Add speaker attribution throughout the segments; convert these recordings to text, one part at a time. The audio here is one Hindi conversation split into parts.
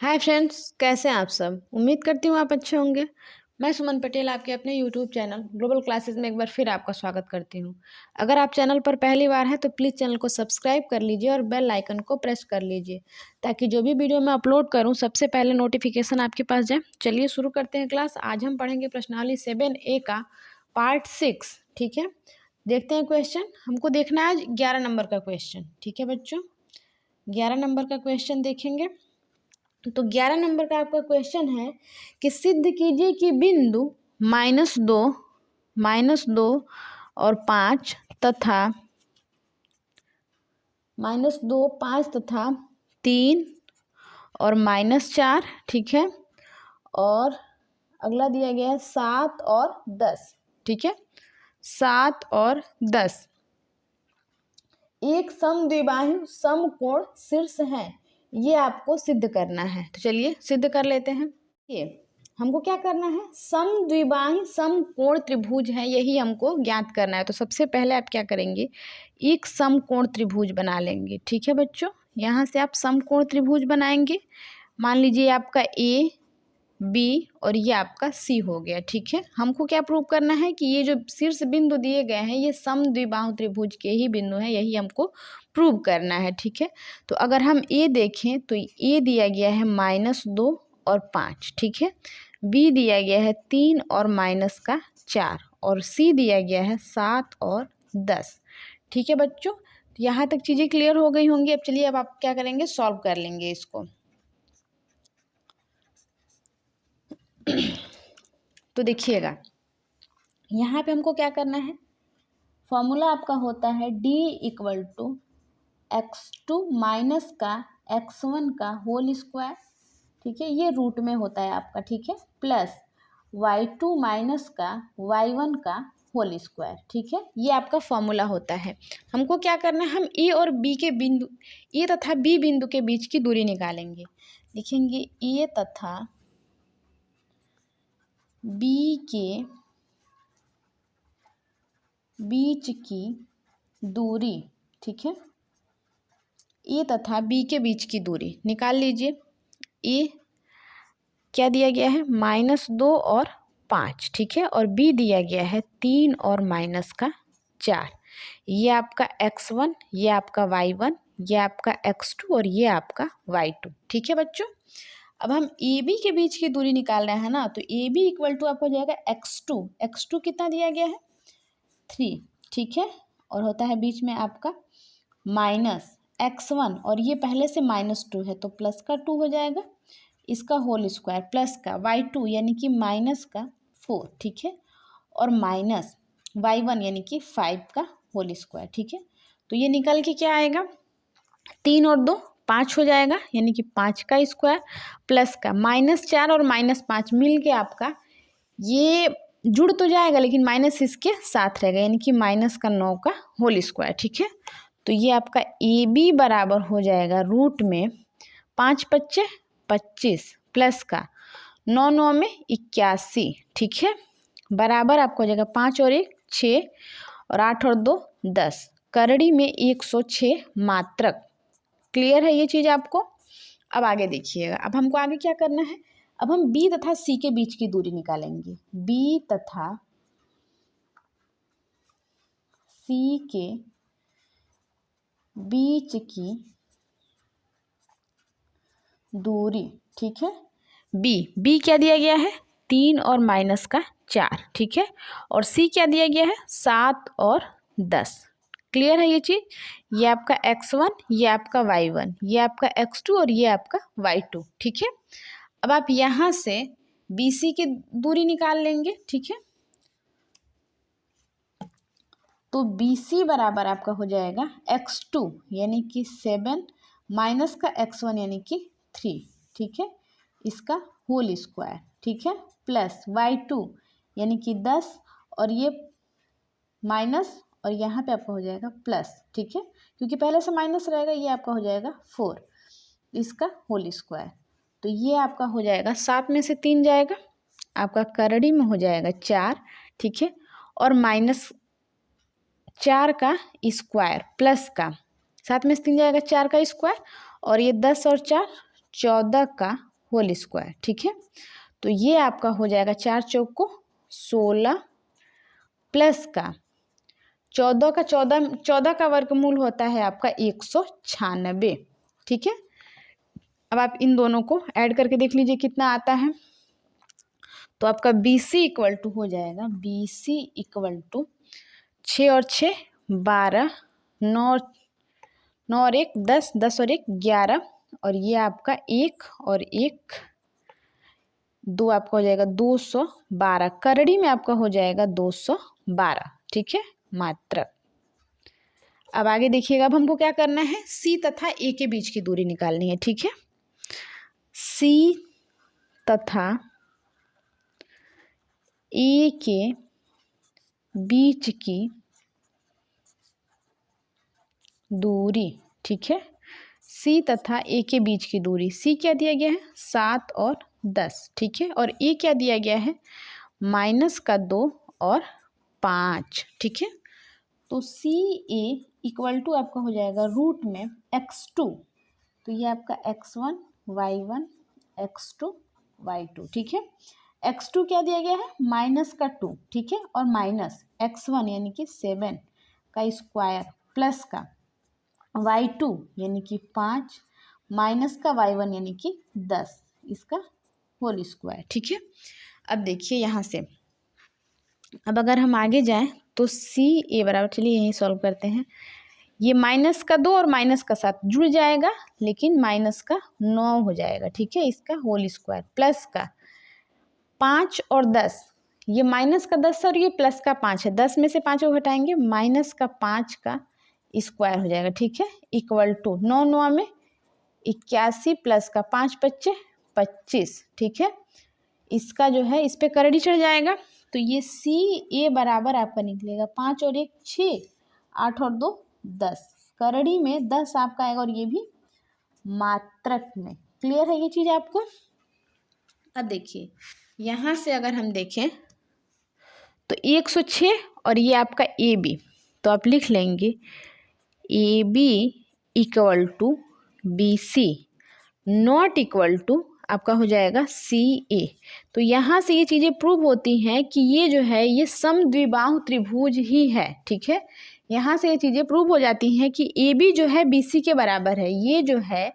Speaker 1: हाय फ्रेंड्स, कैसे हैं आप सब। उम्मीद करती हूँ आप अच्छे होंगे। मैं सुमन पटेल आपके अपने यूट्यूब चैनल ग्लोबल क्लासेस में एक बार फिर आपका स्वागत करती हूँ। अगर आप चैनल पर पहली बार हैं तो प्लीज़ चैनल को सब्सक्राइब कर लीजिए और बेल आइकन को प्रेस कर लीजिए ताकि जो भी वीडियो मैं अपलोड करूँ सबसे पहले नोटिफिकेशन आपके पास जाए। चलिए शुरू करते हैं क्लास। आज हम पढ़ेंगे प्रश्नावली 7A का पार्ट 6। ठीक है, देखते हैं क्वेश्चन। हमको देखना है आज 11 नंबर का क्वेश्चन। ठीक है बच्चों, 11 नंबर का क्वेश्चन देखेंगे। तो 11 नंबर का आपका क्वेश्चन है कि सिद्ध कीजिए कि बिंदु -2 और 5 तथा -2, 5 तथा 3 और -4, ठीक है, और अगला दिया गया है 7 और 10। ठीक है, 7 और 10 एक समद्विबाहु समकोण शीर्ष है, ये आपको सिद्ध करना है। तो चलिए सिद्ध कर लेते हैं। ये हमको क्या करना है, समद्विबाही समकोण त्रिभुज है, यही हमको ज्ञात करना है। तो सबसे पहले आप क्या करेंगे, एक समकोण त्रिभुज बना लेंगे। ठीक है बच्चों, यहाँ से आप समकोण त्रिभुज बनाएंगे। मान लीजिए आपका ए बी और ये आपका सी हो गया। ठीक है, हमको क्या प्रूव करना है कि ये जो शीर्ष बिंदु दिए गए हैं ये समद्विबाहु त्रिभुज के ही बिंदु हैं, यही हमको प्रूव करना है। ठीक है, तो अगर हम ए देखें तो ए दिया गया है -2 और 5। ठीक है, बी दिया गया है 3 और -4 और सी दिया गया है 7 और 10। ठीक है बच्चों, तो यहाँ तक चीज़ें क्लियर हो गई होंगी। अब चलिए अब आप क्या करेंगे, सॉल्व कर लेंगे इसको। तो देखिएगा यहाँ पे हमको क्या करना है, फॉर्मूला आपका होता है D = x2 माइनस का x1 का होल स्क्वायर। ठीक है, ये रूट में होता है आपका। ठीक है, प्लस y2 माइनस का y1 का होल स्क्वायर। ठीक है, ये आपका फॉर्मूला होता है। हमको क्या करना है, हम ए और बी के बिंदु, ए तथा बी बिंदु के बीच की दूरी निकालेंगे। लिखेंगे ए तथा बी के बीच की दूरी। ठीक है, ए तथा बी के बीच की दूरी निकाल लीजिए। ए क्या दिया गया है, -2 और 5। ठीक है, और बी दिया गया है 3 और -4। ये आपका x1, ये आपका y1, ये आपका x2 और ये आपका y2। ठीक है बच्चों, अब हम ए बी के बीच की दूरी निकाल रहे हैं ना, तो ए बी = आपको हो जाएगा x2। x2 कितना दिया गया है, 3। ठीक है, और होता है बीच में आपका -x1 और ये पहले से -2 है तो प्लस का 2 हो जाएगा, इसका होल स्क्वायर प्लस का y2 यानी कि -4। ठीक है, और -y1 यानी कि 5 का होल स्क्वायर। ठीक है, तो ये निकल के क्या आएगा, 3 और 2 5 हो जाएगा, यानी कि 5 का स्क्वायर प्लस का -4 और -5 मिल के आपका ये जुड़ तो जाएगा लेकिन माइनस इसके साथ रहेगा, यानी कि -9 का होल स्क्वायर। ठीक है, तो ये आपका ए बी बराबर हो जाएगा रूट में 5 × 5 = 25 प्लस का 9 × 9 = 81। ठीक है, बराबर आपको हो जाएगा 5 और 1 6 और 8 और 2 10, करड़ी में 106 मात्रक। क्लियर है ये चीज़ आपको। अब आगे देखिएगा, अब हमको आगे क्या करना है, अब हम बी तथा सी के बीच की दूरी निकालेंगे। बी तथा सी के बीच की दूरी। ठीक है, बी क्या दिया गया है, 3 और -4। ठीक है, और सी क्या दिया गया है, 7 और 10। क्लियर है ये चीज़। ये आपका x1, ये आपका y1, ये आपका x2 और ये आपका y2। ठीक है, अब आप यहाँ से BC की दूरी निकाल लेंगे। ठीक है, तो BC बराबर आपका हो जाएगा x2 यानी कि 7 माइनस का x1 यानी कि 3। ठीक है, इसका होल स्क्वायर। ठीक है, प्लस y2 यानी कि 10 और ये माइनस और यहाँ पे आपका हो जाएगा प्लस। ठीक है, क्योंकि पहले से माइनस रहेगा, ये आपका हो जाएगा 4, इसका होल स्क्वायर। तो ये आपका हो जाएगा 7 में से 3 जाएगा, आपका करड़ी में हो जाएगा 4। ठीक है, और -4 का स्क्वायर प्लस का 7 में से 3 जाएगा 4 का स्क्वायर और ये 10 और 4 14 का होल स्क्वायर। ठीक है, तो ये आपका हो जाएगा 4 चौक को 16 प्लस का 14 का वर्गमूल होता है आपका 196। ठीक है, अब आप इन दोनों को ऐड करके देख लीजिए कितना आता है। तो आपका BC इक्वल टू हो जाएगा, BC इक्वल टू 6 और 6 12, 9 और 1 10, 10 और 1 11, और ये आपका 1 और 1 2 आपका हो जाएगा 212। करड़ी में आपका हो जाएगा 212। ठीक है, मात्रक। अब आगे देखिएगा, अब हमको क्या करना है, C तथा A के बीच की दूरी निकालनी है। ठीक है, C तथा A के बीच की दूरी। ठीक है, C तथा A के बीच की दूरी, C क्या दिया गया है 7 और 10। ठीक है, और A क्या दिया गया है -2 और 5। ठीक है, तो CA इक्वल टू आपका हो जाएगा रूट में x2, तो ये आपका x1 y1 x2 y2। ठीक है, x2 क्या दिया गया है -2। ठीक है, और माइनस x1 यानी कि 7 का स्क्वायर प्लस का y2 यानी कि 5 माइनस का y1 यानी कि 10, इसका होल स्क्वायर। ठीक है, अब देखिए यहाँ से, अब अगर हम आगे जाएं तो CA बराबर, चलिए यहीं सॉल्व करते हैं। ये -2 और -7 जुड़ जाएगा, लेकिन -9 हो जाएगा। ठीक है, इसका होल स्क्वायर प्लस का 5 और 10, ये -10 और ये +5 है, 10 में से 5 को घटाएंगे, -5 का स्क्वायर हो जाएगा। ठीक है, इक्वल टू 9 9 में 81 प्लस का 5 बच्चे 25। ठीक है, इसका जो है इस पे करड़ी चढ़ जाएगा, तो ये CA बराबर आपका निकलेगा 5 और 1 6, 8 और 2 10, करड़ी में 10 आपका आएगा, और ये भी मात्रक में। क्लियर है ये चीज़ आपको? अब देखिए यहाँ से अगर हम देखें तो 106 और ये आपका AB, तो आप लिख लेंगे AB equal to BC not equal to आपका हो जाएगा CA। तो यहाँ से ये चीज़ें प्रूव होती हैं कि ये जो है ये समद्विबाहु त्रिभुज ही है। ठीक है, यहाँ से ये चीज़ें प्रूव हो जाती हैं कि AB जो है BC के बराबर है, ये जो है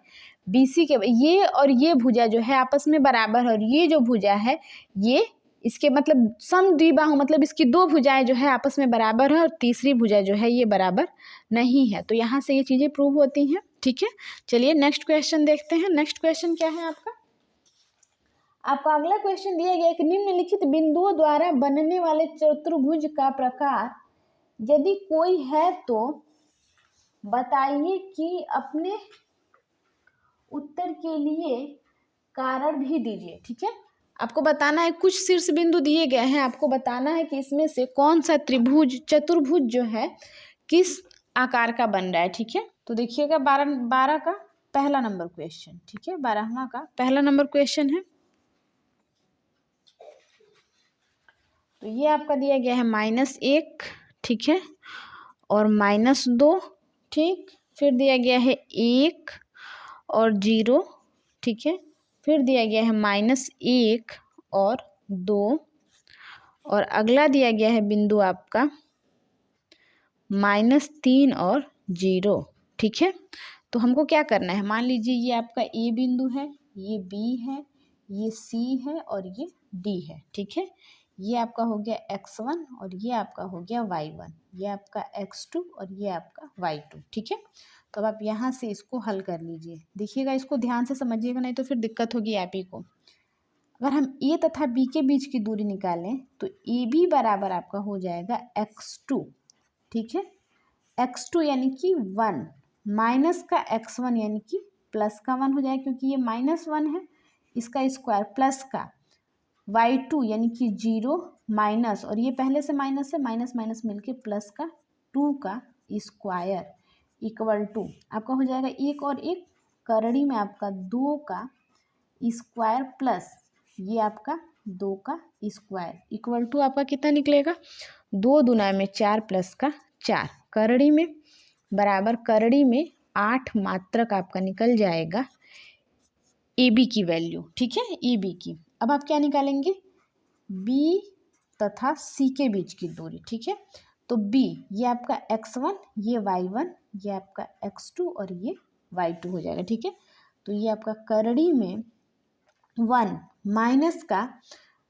Speaker 1: BC के, ये और ये भुजा जो है आपस में बराबर है, और ये जो भुजा है ये इसके मतलब समद्विबाहु, मतलब इसकी 2 भुजाएं जो है आपस में बराबर है, और तीसरी भुजा जो है ये बराबर नहीं है। तो यहाँ से ये चीज़ें प्रूव होती हैं। ठीक है, चलिए नेक्स्ट क्वेश्चन देखते हैं। नेक्स्ट क्वेश्चन क्या है आपका? आपका अगला क्वेश्चन दिया गया कि निम्नलिखित बिंदुओं द्वारा बनने वाले चतुर्भुज का प्रकार यदि कोई है तो बताइए कि अपने उत्तर के लिए कारण भी दीजिए। ठीक है, आपको बताना है, कुछ शीर्ष बिंदु दिए गए हैं, आपको बताना है कि इसमें से कौन सा त्रिभुज चतुर्भुज जो है किस आकार का बन रहा है। ठीक है, तो देखिएगा 12 का पहला नंबर क्वेश्चन। ठीक है, 12वां का पहला नंबर क्वेश्चन है। तो ये आपका दिया गया है -1। ठीक है, और -2। ठीक, फिर दिया गया है 1 और 0। ठीक है, फिर दिया गया है -1 और 2, और अगला दिया गया है बिंदु आपका -3 और 0। ठीक है, तो हमको क्या करना है, मान लीजिए ये आपका A बिंदु है, ये B है, ये C है और ये D है। ठीक है, ये आपका हो गया x1 और ये आपका हो गया y1, ये आपका x2 और ये आपका y2। ठीक है, तो अब आप यहाँ से इसको हल कर लीजिए। देखिएगा, इसको ध्यान से समझिएगा, नहीं तो फिर दिक्कत होगी आप ही को। अगर हम A तथा B के बीच की दूरी निकालें तो AB बराबर आपका हो जाएगा x2। ठीक है, x2 यानी कि 1 माइनस का x1 यानी कि प्लस का 1 हो जाएगा, क्योंकि ये -1 है, इसका स्क्वायर प्लस का y2 यानी कि 0 माइनस, और ये पहले से माइनस है, माइनस माइनस मिलके प्लस का 2 का स्क्वायर इक्वल टू आपका हो जाएगा 1 और 1, करड़ी में आपका 2 का स्क्वायर प्लस ये आपका 2 का स्क्वायर इक्वल टू आपका कितना निकलेगा, 2 दूना में 4 प्लस का 4, करड़ी में बराबर, करड़ी में 8 मात्रक आपका निकल जाएगा। ए बी की वैल्यू, ठीक है, ए बी की। अब आप क्या निकालेंगे, बी तथा सी के बीच की दूरी, ठीक है। तो बी ये आपका x1, ये y1, ये आपका x2 और ये y2 हो जाएगा, ठीक है। तो ये आपका करड़ी में 1 माइनस का,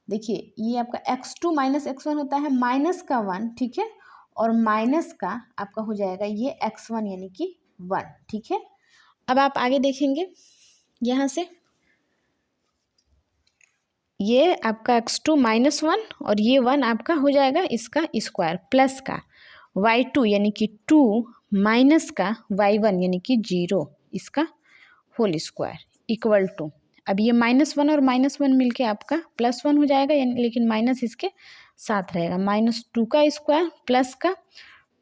Speaker 1: देखिए ये आपका x2 माइनस x1 होता है, माइनस का 1, ठीक है, और माइनस का आपका हो जाएगा ये x1 यानी कि 1, ठीक है। अब आप आगे देखेंगे यहाँ से, ये आपका x2 माइनस 1 और ये 1 आपका हो जाएगा इसका स्क्वायर प्लस का y2 यानी कि 2 माइनस का y1 यानी कि 0 इसका होल स्क्वायर इक्वल टू, अब ये -1 और -1 मिलके आपका +1 हो जाएगा, यानी लेकिन माइनस इसके साथ रहेगा, -2 का स्क्वायर प्लस का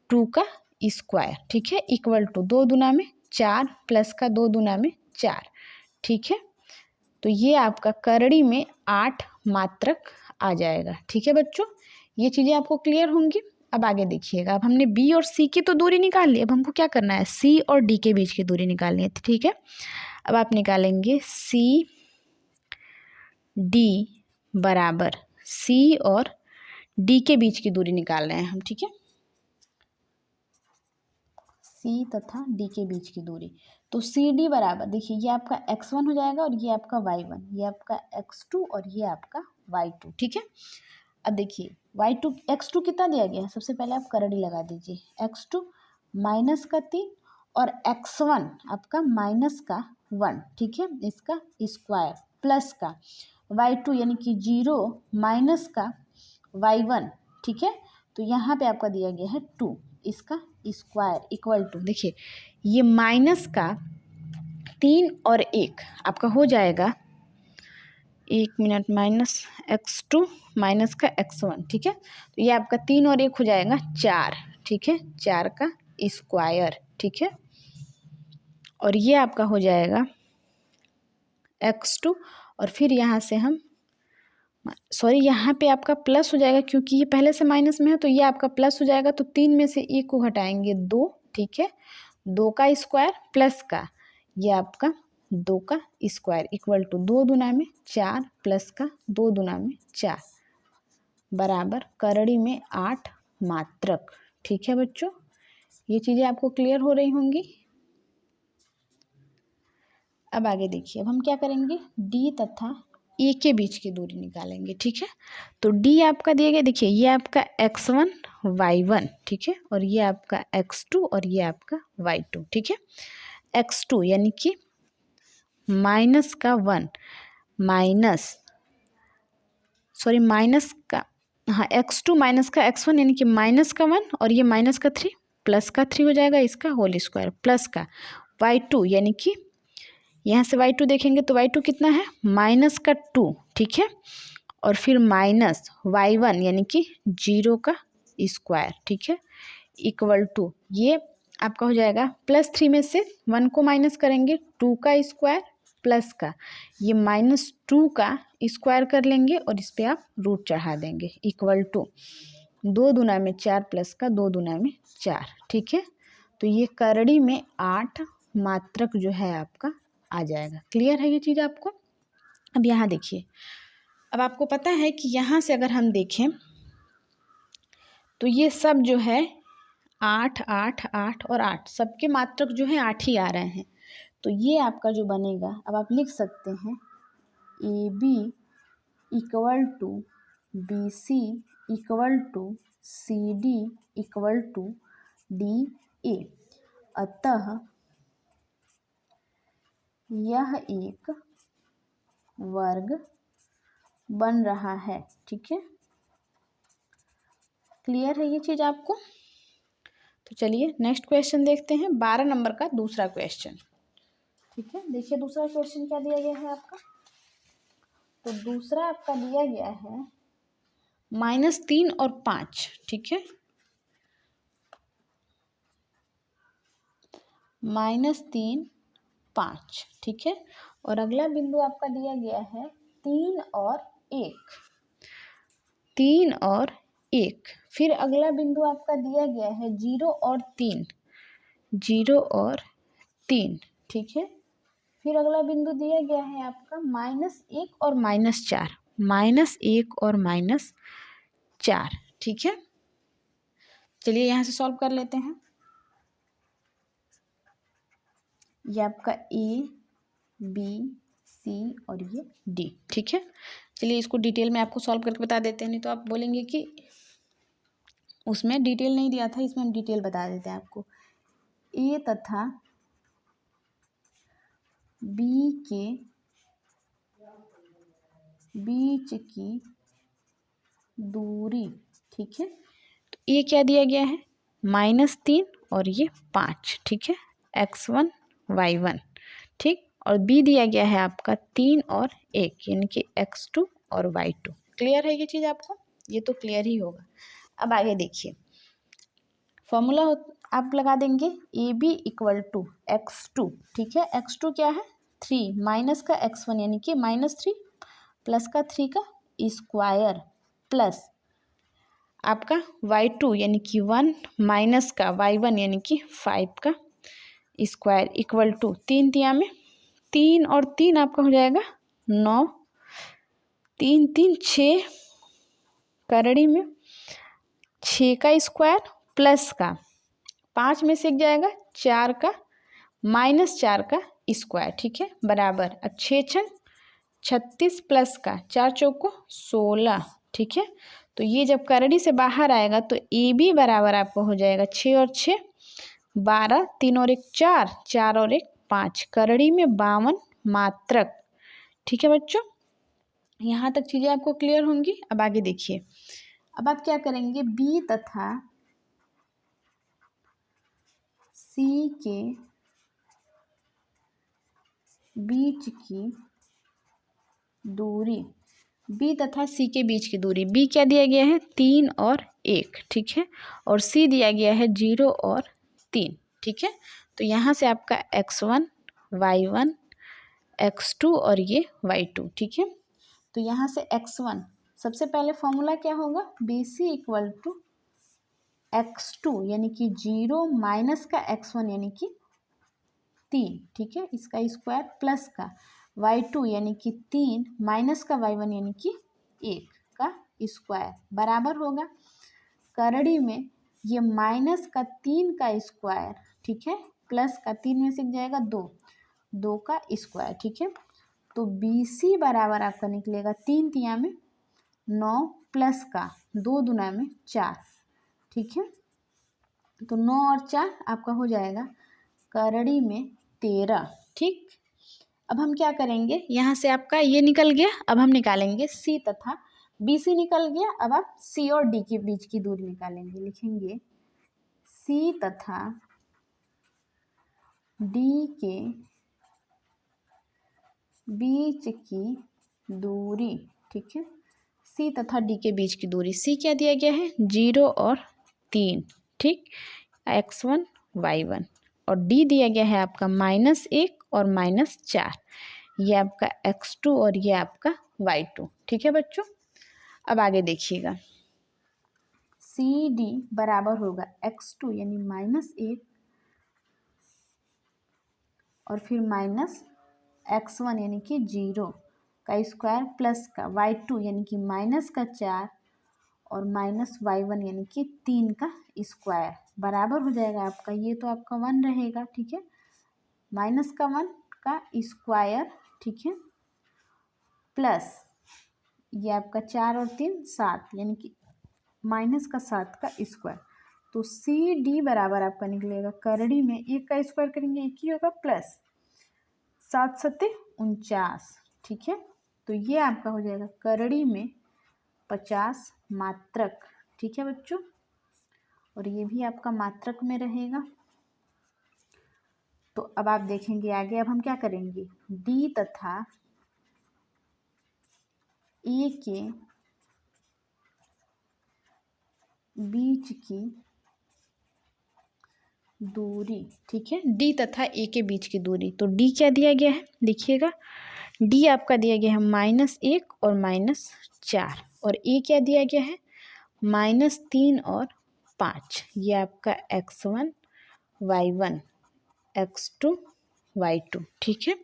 Speaker 1: 2 का स्क्वायर, ठीक है, इक्वल टू 2 दूना में 4 प्लस का 2 दूना में 4, ठीक है। तो ये आपका करड़ी में 8 मात्रक आ जाएगा, ठीक है बच्चों, ये चीज़ें आपको क्लियर होंगी। अब आगे देखिएगा, अब हमने बी और सी की तो दूरी निकाल ली, अब हमको क्या करना है, सी और डी के बीच की दूरी निकालनी है, ठीक है। अब आप निकालेंगे सी डी बराबर, सी और डी के बीच की दूरी निकाल रहे हैं हम, ठीक है, सी तथा डी के बीच की दूरी। तो सी डी बराबर, देखिए ये आपका x1 हो जाएगा और ये आपका y1, ये आपका x2 और ये आपका y2, ठीक है। अब देखिए y2 x2 कितना दिया गया है, सबसे पहले आप करड़ी लगा दीजिए, x2 माइनस का 3 और x1 आपका माइनस का 1, ठीक है, इसका स्क्वायर प्लस का y2 यानी कि 0 माइनस का y1, ठीक है। तो यहाँ पे आपका दिया गया है 2, इसका स्क्वायर इक्वल टू, देखिए ये माइनस का 3 और 1 आपका हो जाएगा, 1 मिनट, -x2 माइनस का x1, ठीक है। तो ये आपका 3 और 1 हो जाएगा 4, ठीक है, 4 का स्क्वायर, ठीक है, और ये आपका हो जाएगा x2 और फिर यहाँ से हम, सॉरी यहाँ पे आपका प्लस हो जाएगा क्योंकि ये पहले से माइनस में है, तो ये आपका प्लस हो जाएगा, तो 3 में से 1 को घटाएंगे 2, ठीक है, 2 का स्क्वायर प्लस का ये आपका 2 का स्क्वायर इक्वल टू 2 दूना में 4 प्लस का 2 दूना में 4 बराबर करड़ी में 8 मात्रक, ठीक है बच्चों, ये चीज़ें आपको क्लियर हो रही होंगी। अब आगे देखिए, अब हम क्या करेंगे, डी तथा ए के बीच की दूरी निकालेंगे, ठीक है। तो डी आपका दिया गया, देखिए ये आपका x1 y1, ठीक है, और ये आपका x2 और ये आपका y2, ठीक है। x2 यानी कि माइनस का 1 माइनस, सॉरी माइनस का, हाँ x2 माइनस का x1 यानी कि माइनस का 1 और ये माइनस का 3 प्लस का 3 हो जाएगा, इसका होल स्क्वायर प्लस का y2 यानी कि यहाँ से y2 देखेंगे तो y2 कितना है, माइनस का 2, ठीक है, और फिर माइनस y1 यानी कि 0 का स्क्वायर, ठीक है, इक्वल टू ये आपका हो जाएगा +3 में से 1 को माइनस करेंगे 2 का स्क्वायर प्लस का ये -2 का स्क्वायर कर लेंगे और इस पर आप रूट चढ़ा देंगे इक्वल टू 2 दूना में 4 प्लस का 2 दूना में 4, ठीक है। तो ये करड़ी में 8 मात्रक जो है आपका आ जाएगा, क्लियर है ये चीज़ आपको। अब यहाँ देखिए, अब आपको पता है कि यहाँ से अगर हम देखें तो ये सब जो है 8 8 8 और 8 सबके मात्रक जो है 8 ही आ रहे हैं, तो ये आपका जो बनेगा, अब आप लिख सकते हैं A B equal to B C equal to C D equal to D A, अतः यह एक वर्ग बन रहा है, ठीक है, क्लियर है ये चीज़ आपको। तो चलिए नेक्स्ट क्वेश्चन देखते हैं, 12 नंबर का दूसरा क्वेश्चन, ठीक है। देखिए दूसरा क्वेश्चन क्या दिया गया है आपका, तो दूसरा आपका दिया गया है -3 और 5, ठीक है, -3 5, ठीक है, और अगला बिंदु आपका दिया गया है 3 और 1, 3 और 1, फिर अगला बिंदु आपका दिया गया है 0 और 3, 0 और 3, ठीक है, फिर अगला बिंदु दिया गया है आपका -1 और -4, -1 और -4, ठीक है। चलिए यहाँ से सॉल्व कर लेते हैं। ये आपका A, B, C और ये D, ठीक है। चलिए इसको डिटेल में आपको सॉल्व करके बता देते हैं, नहीं तो आप बोलेंगे कि उसमें डिटेल नहीं दिया था, इसमें हम डिटेल बता देते हैं आपको। A तथा B के बीच की दूरी, ठीक है। तो ये क्या दिया गया है, -3 और ये 5, ठीक है, x1 y1, ठीक। और B दिया गया है आपका 3 और 1 यानी कि x2 और y2। क्लियर है ये चीज़ आपको? ये तो क्लियर ही होगा। अब आगे देखिए, फॉर्मूला आप लगा देंगे AB = x2, ठीक है। x2 क्या है, 3 माइनस का x1 यानी कि -3 प्लस का 3 का स्क्वायर प्लस आपका y2 यानी कि 1 माइनस का y1 यानी कि 5 का स्क्वायर इक्वल टू 3 तिया में 3 और 3 आपका हो जाएगा 9, 3 3 6 करड़ी में 6 का स्क्वायर प्लस का 5 में से जाएगा 4 का -4 का स्क्वायर, ठीक है, बराबर। अब 6 छंग 36 प्लस का 4 चौको 16, ठीक है। तो ये जब करड़ी से बाहर आएगा तो AB बराबर आपको हो जाएगा 6 और 6 12, 3 और 1 4, 4 और 1 5, करड़ी में 52 मात्रक, ठीक है बच्चों। यहाँ तक चीज़ें आपको क्लियर होंगी। अब आगे देखिए, अब आप क्या करेंगे, B तथा C के बीच की दूरी, B तथा C के बीच की दूरी, B क्या दिया गया है, 3 और 1, ठीक है, और C दिया गया है 0 और 3, ठीक है। तो यहाँ से आपका x1 y1 x2 और ये y2, ठीक है। तो यहाँ से x1 सबसे पहले फॉर्मूला क्या होगा, BC = x2 यानी कि 0 माइनस का x1 यानी कि 3, ठीक है, इसका स्क्वायर प्लस का y2 यानी कि 3 माइनस का y1 यानी कि 1 का स्क्वायर बराबर होगा करड़ी में ये माइनस का 3 का स्क्वायर, ठीक है, प्लस का 3 में से जाएगा 2 का स्क्वायर, ठीक है। तो BC बराबर आपका निकलेगा 3 तिया में 9 प्लस का 2 दूना में 4, ठीक है। तो 9 और 4 आपका हो जाएगा करड़ी में 13, ठीक। अब हम क्या करेंगे, यहाँ से आपका ये निकल गया, अब हम निकालेंगे C तथा BC निकल गया। अब आप C और D के बीच की दूरी निकालेंगे, लिखेंगे C तथा D के बीच की दूरी, ठीक है, C तथा D के बीच की दूरी, C क्या दिया गया है, 0 और 3, ठीक, x1 y1, और D दिया गया है आपका -1 और -4, ये आपका x2 और ये आपका y2, ठीक है बच्चों। अब आगे देखिएगा, CD बराबर होगा x2 यानी -1 और फिर -x1 यानी कि 0 का स्क्वायर प्लस का y2 यानी कि -4 और -y1 यानी कि 3 का स्क्वायर बराबर हो जाएगा आपका, ये तो आपका 1 रहेगा, ठीक है, -1 का स्क्वायर, ठीक है, प्लस ये आपका 4 और 3 7 यानी कि -7 का स्क्वायर। तो CD बराबर आपका निकलेगा करड़ी में 1 का स्क्वायर करेंगे 1 ही होगा प्लस 7 7 49, ठीक है। तो ये आपका हो जाएगा करड़ी में 50 मात्रक, ठीक है बच्चों, और ये भी आपका मात्रक में रहेगा। तो अब आप देखेंगे आगे, अब हम क्या करेंगे, D तथा A के बीच की दूरी, ठीक है, D तथा A के बीच की दूरी, तो D क्या दिया गया है, देखिएगा D आपका दिया गया है -1 और -4, और A क्या दिया गया है -3 और 5, ये आपका x1 y1 x2 y2, ठीक है।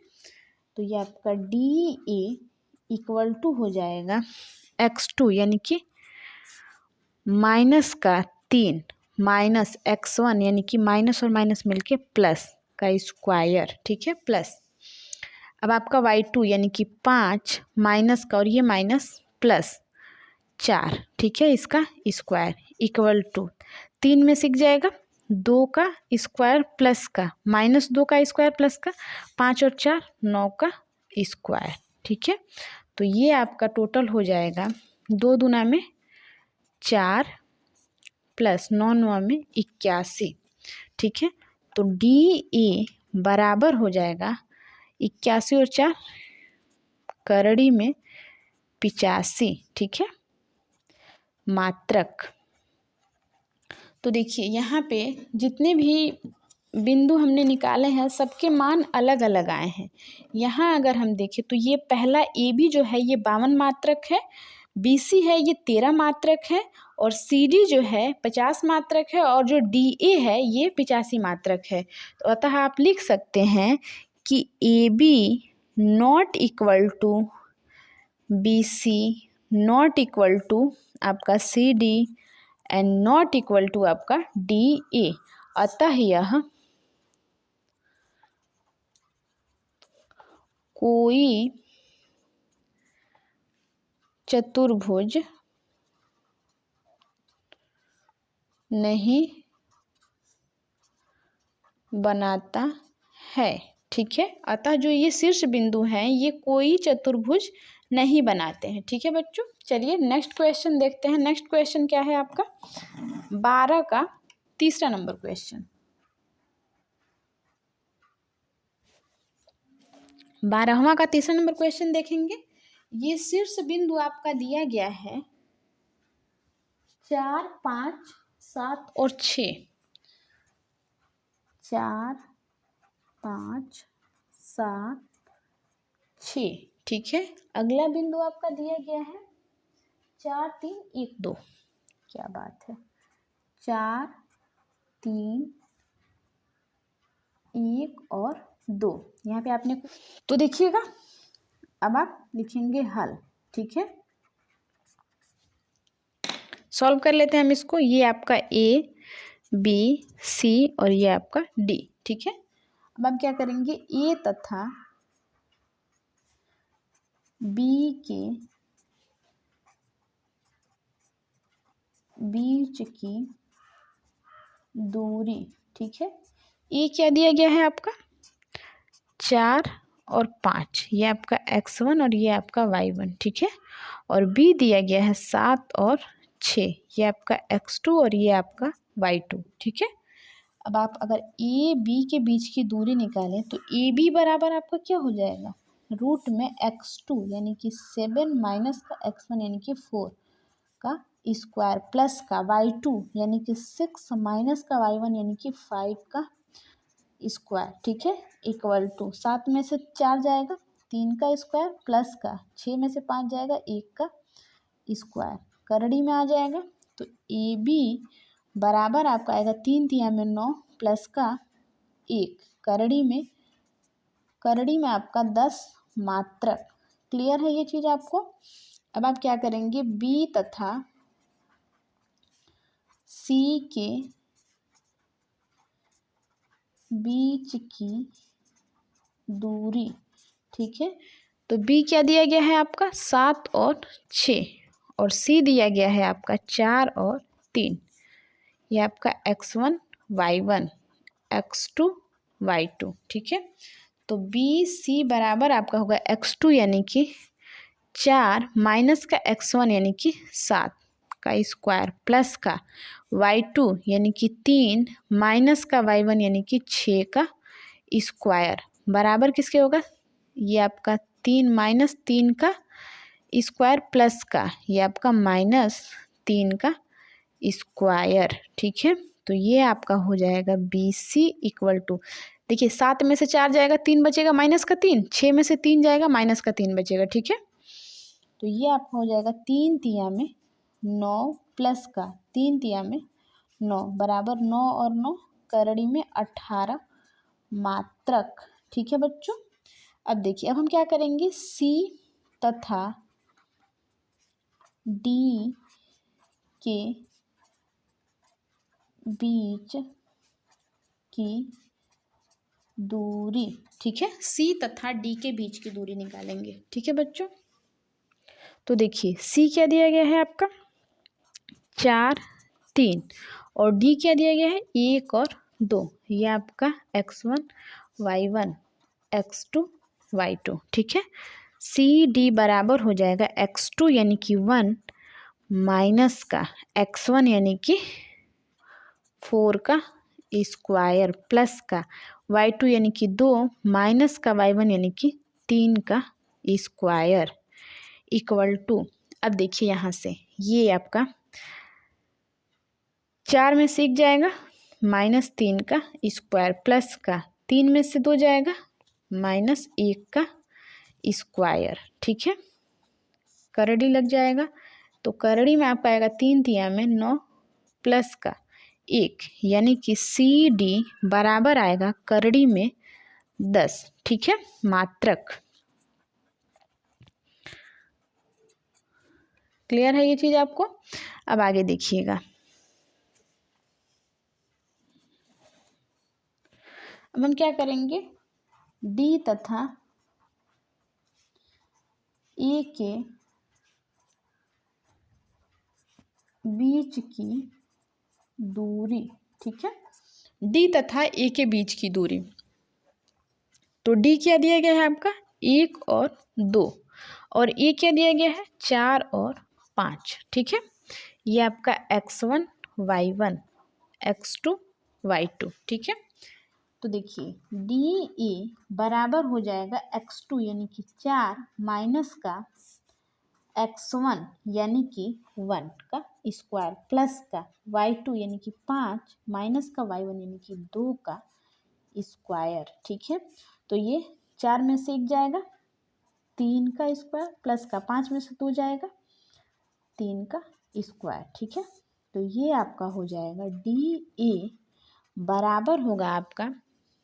Speaker 1: तो ये आपका DA इक्वल टू हो जाएगा x2 यानी कि माइनस का 3 माइनस x1 यानी कि माइनस और माइनस मिलके प्लस का स्क्वायर, ठीक है, प्लस। अब आपका y2 यानी कि 5 माइनस का और ये माइनस प्लस 4, ठीक है, इसका स्क्वायर इक्वल टू 3 में सीख जाएगा 2 का स्क्वायर प्लस का माइनस 2 का स्क्वायर प्लस का 5 और 4 9 का स्क्वायर, ठीक है। तो ये आपका टोटल हो जाएगा 2 दूना में 4 प्लस 9 9 में 81, ठीक है। तो DA बराबर हो जाएगा 81 और 4 करड़ी में 85, ठीक है, मात्रक। तो देखिए यहाँ पे जितने भी बिंदु हमने निकाले हैं सबके मान अलग अलग आए हैं। यहाँ अगर हम देखें तो ये पहला AB जो है ये 52 मात्रक है, BC है ये 13 मात्रक है, और CD जो है 50 मात्रक है, और जो DA है ये 85 मात्रक है। तो अतः आप लिख सकते हैं कि AB not equal to BC not equal to आपका CD and not equal to आपका DA। अतः यह कोई चतुर्भुज नहीं बनाता है, ठीक है। अतः जो ये शीर्ष बिंदु हैं ये कोई चतुर्भुज नहीं बनाते हैं, ठीक है बच्चों। चलिए नेक्स्ट क्वेश्चन देखते हैं। नेक्स्ट क्वेश्चन क्या है आपका 12 का तीसरा नंबर क्वेश्चन। 12वां का तीसरा नंबर क्वेश्चन देखेंगे। ये शीर्ष बिंदु आपका दिया गया है 4 5 7 और 6, 4 5 7 6, ठीक है। अगला बिंदु आपका दिया गया है 4 3 1 2, क्या बात है, 4 3 1 और 2। यहाँ पे आपने तो देखिएगा, अब आप लिखेंगे हल, ठीक है। सॉल्व कर लेते हैं हम इसको। ये आपका A B C और ये आपका D, ठीक है। अब आप क्या करेंगे, A तथा B के बीच की दूरी, ठीक है। A क्या दिया गया है आपका 4 और 5, ये आपका x1 और ये आपका y1, ठीक है। और B दिया गया है 7 और 6, ये आपका x2 और ये आपका y2, ठीक है। अब आप अगर A B के बीच की दूरी निकालें तो AB बराबर आपका क्या हो जाएगा, रूट में x2 यानी कि 7 माइनस का x1 यानी कि 4 का स्क्वायर प्लस का y2 यानी कि 6 माइनस का y1 यानी कि 5 का स्क्वायर, ठीक है, इक्वल टू 7 में से 4 जाएगा 3 का स्क्वायर प्लस का 6 में से 5 जाएगा 1 का स्क्वायर, करड़ी में आ जाएगा। तो AB बराबर आपका आएगा 3 तिया में 9 प्लस का 1, करड़ी में आपका 10 मात्रक। क्लियर है ये चीज़ आपको। अब आप क्या करेंगे, B तथा C के बीच की दूरी, ठीक है। तो B क्या दिया गया है आपका 7 और 6, और C दिया गया है आपका 4 और 3, ये आपका x1 y1 x2 y2, ठीक है। तो BC बराबर आपका होगा x2 यानी कि 4 माइनस का x1 यानी कि 7 का स्क्वायर प्लस का y2 यानी कि 3 माइनस का y1 यानी कि 6 का स्क्वायर बराबर किसके होगा, ये आपका 3 माइनस 3 का स्क्वायर प्लस का ये आपका माइनस 3 का स्क्वायर, ठीक है। तो ये आपका हो जाएगा BC इक्वल टू, देखिए 7 में से 4 जाएगा 3 बचेगा माइनस का 3, 6 में से 3 जाएगा माइनस का 3 बचेगा, ठीक है। तो ये आपका हो जाएगा 3 तिया में 9 प्लस का 3 तिया में 9 बराबर 9 और 9 करड़ी में 18 मात्रक, ठीक है बच्चों। अब देखिए, अब हम क्या करेंगे, सी तथा डी के बीच की दूरी, ठीक है, सी तथा डी के बीच की दूरी निकालेंगे। ठीक है बच्चों, तो देखिए सी क्या दिया गया है आपका 4 3 और डी क्या दिया गया है 1 और 2। ये आपका x1 y1 x2 y2। ठीक है, सी डी बराबर हो जाएगा x2 यानी कि 1 माइनस का x1 यानी कि 4 का स्क्वायर प्लस का y2 यानी कि 2 माइनस का y1 यानी कि 3 का स्क्वायर इक्वल टू, अब देखिए यहाँ से ये आपका 4 में से 1 जाएगा माइनस 3 का स्क्वायर प्लस का 3 में से 2 जाएगा माइनस 1 का स्क्वायर। ठीक है, करड़ी लग जाएगा, तो करड़ी में आपका आएगा 3 तिया में 9 प्लस का 1 यानी कि सी डी बराबर आएगा करड़ी में 10। ठीक है, मात्रक। क्लियर है ये चीज़ आपको? अब आगे देखिएगा, अब हम क्या करेंगे, डी तथा ए के बीच की दूरी। ठीक है, डी तथा ए के बीच की दूरी, तो डी क्या दिया गया है आपका 1 और 2 और ए क्या दिया गया है 4 और 5। ठीक है, ये आपका x1 y1 x2 y2। ठीक है, तो देखिए डी ए बराबर हो जाएगा x2 यानी कि 4 माइनस का x1 यानी कि 1 का स्क्वायर प्लस का y2 यानी कि 5 माइनस का y1 यानी कि 2 का स्क्वायर। ठीक है, तो ये 4 में से 1 जाएगा 3 का स्क्वायर प्लस का 5 में से 2 जाएगा 3 का स्क्वायर। ठीक है, तो ये आपका हो जाएगा डी ए बराबर होगा आपका,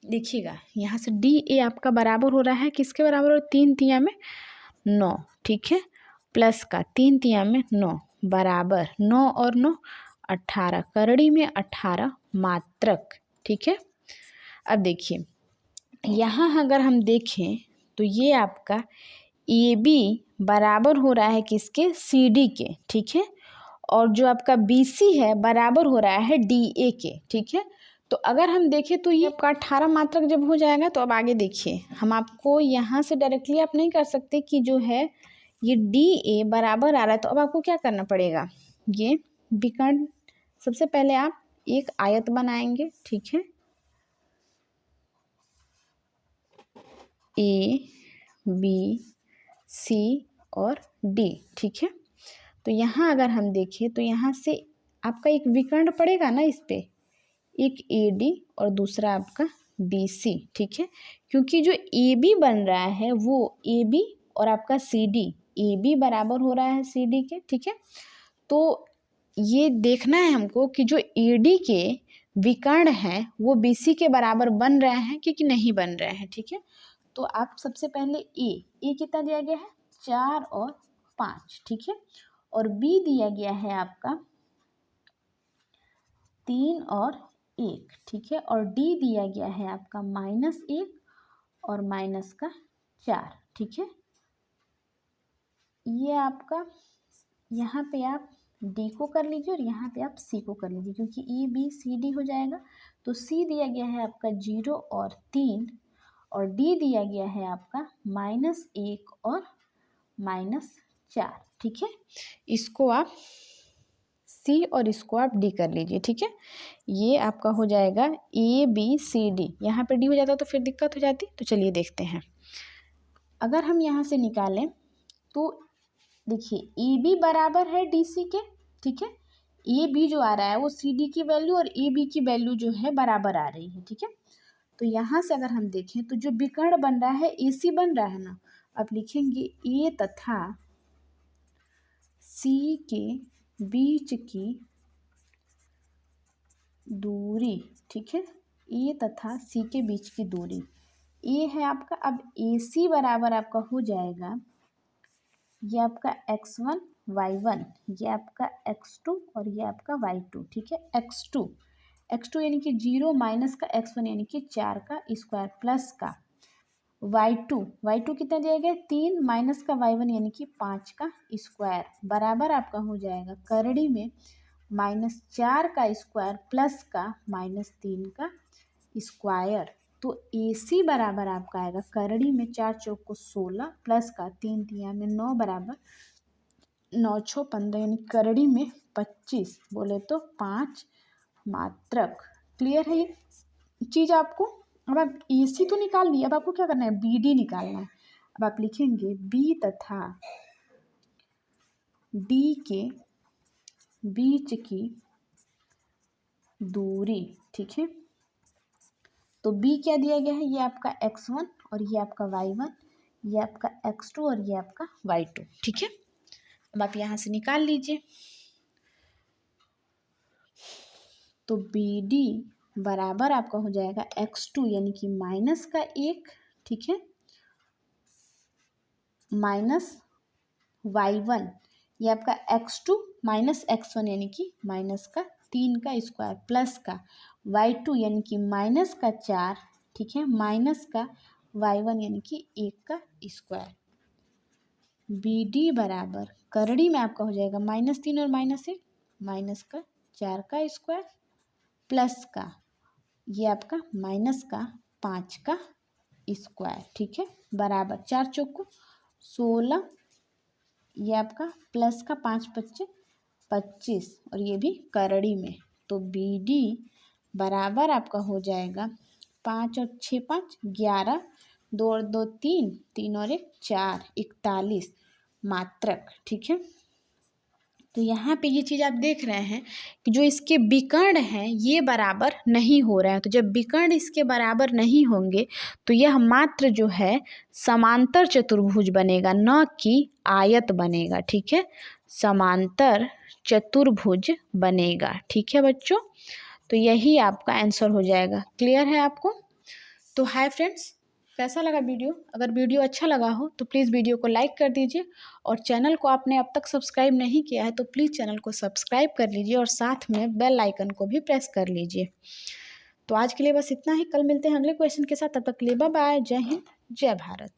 Speaker 1: देखिएगा यहाँ से डी ए आपका बराबर हो रहा है किसके बराबर, हो 3 तिया में 9। ठीक है, प्लस का 3 तिया में 9 बराबर 9 और 9 18, करड़ी में 18 मात्रक। ठीक है, अब देखिए यहाँ अगर हम देखें तो ये आपका ए बी बराबर हो रहा है किसके, सी डी के। ठीक है, और जो आपका बी सी है बराबर हो रहा है डी ए के। ठीक है, तो अगर हम देखें तो ये आपका 18 मात्रक जब हो जाएगा, तो अब आगे देखिए, हम आपको यहाँ से डायरेक्टली आप नहीं कर सकते कि जो है ये डी ए बराबर आ रहा है, तो अब आपको क्या करना पड़ेगा, ये विकर्ण, सबसे पहले आप एक आयत बनाएंगे। ठीक है, ए बी सी और डी। ठीक है, तो यहाँ अगर हम देखें तो यहाँ से आपका एक विकर्ण पड़ेगा ना, इस पे एक ए डी और दूसरा आपका बी सी। ठीक है, क्योंकि जो ए बी बन रहा है वो ए बी और आपका सी डी, ए बी बराबर हो रहा है सी डी के। ठीक है, तो ये देखना है हमको कि जो ए डी के विकर्ण हैं वो बी सी के बराबर बन रहे हैं कि नहीं बन रहे हैं। ठीक है, तो आप सबसे पहले ए कितना दिया गया है 4 और 5। ठीक है, और बी दिया गया है आपका 3 और 1। ठीक है, और डी दिया गया है आपका -1 और माइनस का 4। ठीक है, ये आपका यहाँ पे आप डी को कर लीजिए और यहाँ पे आप सी को कर लीजिए, क्योंकि ए बी सी डी हो जाएगा। तो सी दिया गया है आपका 0 और 3 और डी दिया गया है आपका -1 और -4। ठीक है, इसको आप सी और इसको आप डी कर लीजिए। ठीक है, ये आपका हो जाएगा ए बी सी डी, यहाँ पे डी हो जाता तो फिर दिक्कत हो जाती। तो चलिए देखते हैं, अगर हम यहाँ से निकालें तो देखिए ए बी बराबर है डी सी के। ठीक है, ए बी जो आ रहा है वो सी डी की वैल्यू और ए बी की वैल्यू जो है बराबर आ रही है। ठीक है, तो यहाँ से अगर हम देखें तो जो विकर्ण बन रहा है ए सी बन रहा है ना, अब लिखेंगे ए तथा सी के बीच की दूरी। ठीक है, ए तथा सी के बीच की दूरी, ए है आपका। अब AC बराबर आपका हो जाएगा, ये आपका x1 y1, ये आपका x2 और ये आपका y2, ठीक है। x2 यानी कि 0 माइनस का x1 यानी कि 4 का स्क्वायर प्लस का y2 कितना दिया गया 3 माइनस का y1 यानी कि 5 का स्क्वायर बराबर आपका हो जाएगा करड़ी में -4 का स्क्वायर प्लस का -3 का स्क्वायर। तो AC बराबर आपका आएगा करड़ी में 4 चौक को 16 प्लस का 3 तिया में 9 बराबर 9 6 15 यानी करड़ी में 25 बोले तो 5 मात्रक। क्लियर है ये चीज़ आपको। अब आप AC तो निकाल लिए, अब आपको क्या करना है BD निकालना है। अब आप लिखेंगे B तथा D के बीच की दूरी, ठीक है। तो B क्या दिया गया है, ये आपका x1 और ये आपका y1, ये आपका x2 और ये आपका y2, ठीक है। अब आप यहाँ से निकाल लीजिए। तो BD बराबर आपका हो जाएगा x2 यानी कि माइनस का 1, ठीक है, माइनस y1 ये आपका x2 माइनस x1 यानी कि माइनस का 3 का स्क्वायर प्लस का y2 यानी कि माइनस का 4, ठीक है, माइनस का y1 यानी कि 1 का स्क्वायर। BD बराबर करड़ी में आपका हो जाएगा -3 और -1 माइनस का 4 का स्क्वायर प्लस का ये आपका माइनस का 5 का स्क्वायर, ठीक है, बराबर 4 चौक को 16 ये आपका प्लस का 5 25 25 और ये भी करड़ी में। तो BD बराबर आपका हो जाएगा 5 और 6 5 11 2 और 2 3 3 और 1 4 41 मात्रक, ठीक है। तो यहाँ पे ये चीज़ आप देख रहे हैं कि जो इसके विकर्ण हैं ये बराबर नहीं हो रहे हैं। तो जब विकर्ण इसके बराबर नहीं होंगे तो यह मात्र जो है समांतर चतुर्भुज बनेगा, न कि आयत बनेगा, ठीक है, समांतर चतुर्भुज बनेगा, ठीक है बच्चों। तो यही आपका आंसर हो जाएगा। क्लियर है आपको। तो हाय फ्रेंड्स, कैसा लगा वीडियो? अगर वीडियो अच्छा लगा हो तो प्लीज़ वीडियो को लाइक कर दीजिए और चैनल को आपने अब तक सब्सक्राइब नहीं किया है तो प्लीज़ चैनल को सब्सक्राइब कर लीजिए और साथ में बेल आइकन को भी प्रेस कर लीजिए। तो आज के लिए बस इतना ही। कल मिलते हैं अगले क्वेश्चन के साथ। तब तक के लिए बाय बाय। जय हिंद, जय भारत।